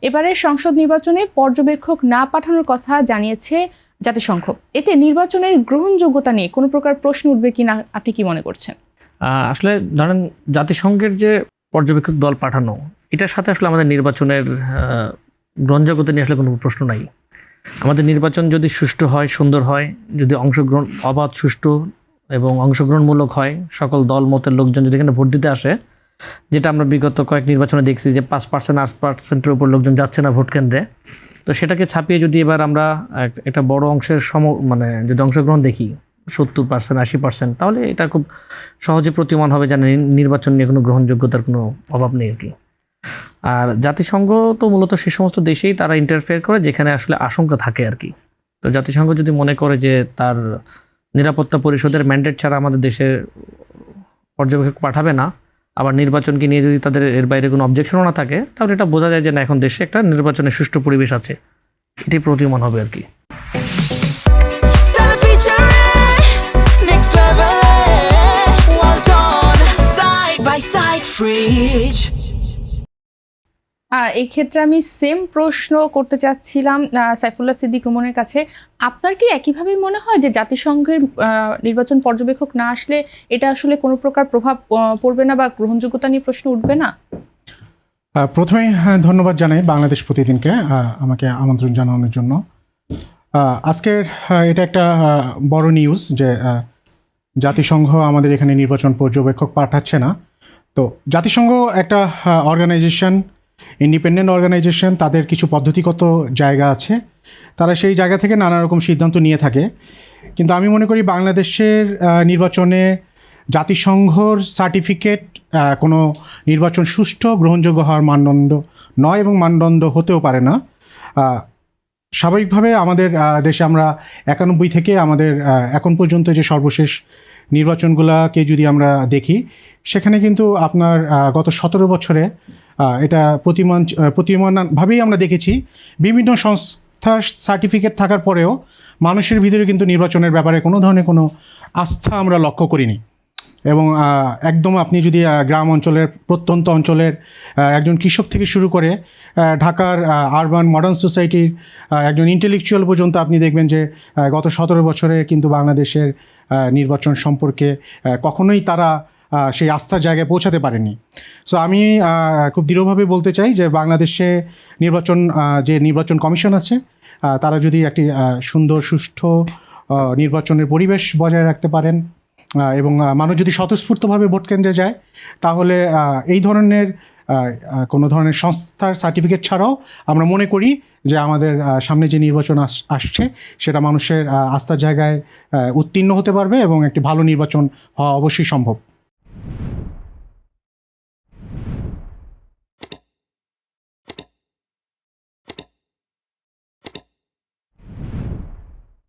এবারের সংসদ নির্বাচনে পর্যবেক্ষক না পাঠানোর কথা জানিয়েছে জাতিসংঘ। এতে নির্বাচনের গ্রহণযোগ্যতা নিয়ে কোনো প্রকার প্রশ্ন উঠবে কিনা আপনি কি মনে করছেন? আসলে ধরেন জাতিসংঘের যে পর্যবেক্ষক দল পাঠানো, এটার সাথে আসলে আমাদের নির্বাচনের গ্রহণযোগ্যতা নিয়ে আসলে কোনো প্রশ্ন নাই। আমাদের নির্বাচন যদি সুষ্ঠু হয়, সুন্দর হয়, যদি অংশগ্রহণ অবাধ, সুষ্ঠু এবং অংশগ্রহণমূলক হয়, সকল দল মতের লোকজন যদি এখানে ভোট দিতে আসে, যেটা আমরা বিগত কয়েক নির্বাচনে দেখছি যে 5%, 8%-এর উপর লোকজন যাচ্ছে না ভোট কেন্দ্রে, তো সেটাকে ছাপিয়ে যদি এবার আমরা একটা বড় অংশের যদি অংশগ্রহণ দেখি 70%, 80%, তাহলে এটা খুব সহজে প্রতীয়মান হবে যে নির্বাচন নিয়ে কোনো গ্রহণযোগ্যতার কোনো অভাব নেই আর কি। আর জাতিসংঘ তো মূলত সে সমস্ত দেশেই তারা ইন্টারফেয়ার করে যেখানে আসলে আশঙ্কা থাকে আর কি। তো জাতিসংঘ যদি মনে করে যে তার নিরাপত্তা পরিষদের ম্যান্ডেট ছাড়া আমাদের দেশে পর্যবেক্ষক পাঠাবে না, আবার নির্বাচনকে নিয়ে যদি তাদের এর বাইরে কোনো অবজেকশনও না থাকে, তাহলে এটা বোঝা যায় যে না, এখন দেশে একটা নির্বাচনের সুষ্ঠু পরিবেশ আছে, এটি প্রতীয়মান হবে আর কি। এই ক্ষেত্রে আমি সেম প্রশ্ন করতে চাচ্ছিলাম সাইফুল্লাহ সিদ্দিক রুমনের কাছে। আপনার কি একইভাবে মনে হয় যে জাতিসংঘের নির্বাচন পর্যবেক্ষক না আসলে এটা আসলে কোনো প্রকার প্রভাব পড়বে না বা গ্রহণযোগ্যতা নিয়ে প্রশ্ন উঠবে না? প্রথমেই ধন্যবাদ জানাই বাংলাদেশ প্রতিদিনকে আমাকে আমন্ত্রণ জানানোর জন্য। আজকের এটা একটা বড় নিউজ যে জাতিসংঘ আমাদের এখানে নির্বাচন পর্যবেক্ষক পাঠাচ্ছে না। তো জাতিসংঘ একটা অর্গানাইজেশন, ইন্ডিপেন্ডেন্ট অর্গানাইজেশন, তাদের কিছু পদ্ধতিগত জায়গা আছে, তারা সেই জায়গা থেকে নানা রকম সিদ্ধান্ত নিয়ে থাকে। কিন্তু আমি মনে করি বাংলাদেশের নির্বাচনে জাতিসংঘর সার্টিফিকেট কোনো নির্বাচন সুষ্ঠু গ্রহণযোগ্য হওয়ার মানদণ্ড নয় এবং মানদণ্ড হতেও পারে না। স্বাভাবিকভাবে আমাদের দেশে আমরা 91 থেকে আমাদের এখন পর্যন্ত যে সর্বশেষ নির্বাচনগুলোকে যদি আমরা দেখি, সেখানে কিন্তু আপনার গত 17 বছরে এটা প্রতীয়মানভাবেই আমরা দেখেছি বিভিন্ন সংস্থার সার্টিফিকেট থাকার পরেও মানুষের ভিতরে কিন্তু নির্বাচনের ব্যাপারে কোনো ধরনের কোনো আস্থা আমরা লক্ষ্য করিনি। এবং একদম আপনি যদি গ্রাম অঞ্চলের, প্রত্যন্ত অঞ্চলের একজন কৃষক থেকে শুরু করে ঢাকার আরবান মডার্ন সোসাইটির একজন ইন্টেলেকচুয়াল পর্যন্ত আপনি দেখবেন যে গত 17 বছরে কিন্তু বাংলাদেশের নির্বাচন সম্পর্কে কখনোই তারা সেই আস্থার জায়গায় পৌঁছাতে পারেনি। সো আমি খুব দৃঢ়ভাবে বলতে চাই যে বাংলাদেশে যে নির্বাচন কমিশন আছে, তারা যদি একটি সুন্দর সুষ্ঠু নির্বাচনের পরিবেশ বজায় রাখতে পারেন এবং মানুষ যদি স্বতঃস্ফূর্তভাবে ভোট কেন্দ্রে যায়, তাহলে এই ধরনের কোনো ধরনের সংস্থার সার্টিফিকেট ছাড়াও আমরা মনে করি যে আমাদের সামনে যে নির্বাচন আসছে সেটা মানুষের আস্থার জায়গায় উত্তীর্ণ হতে পারবে এবং একটি ভালো নির্বাচন হওয়া অবশ্যই সম্ভব।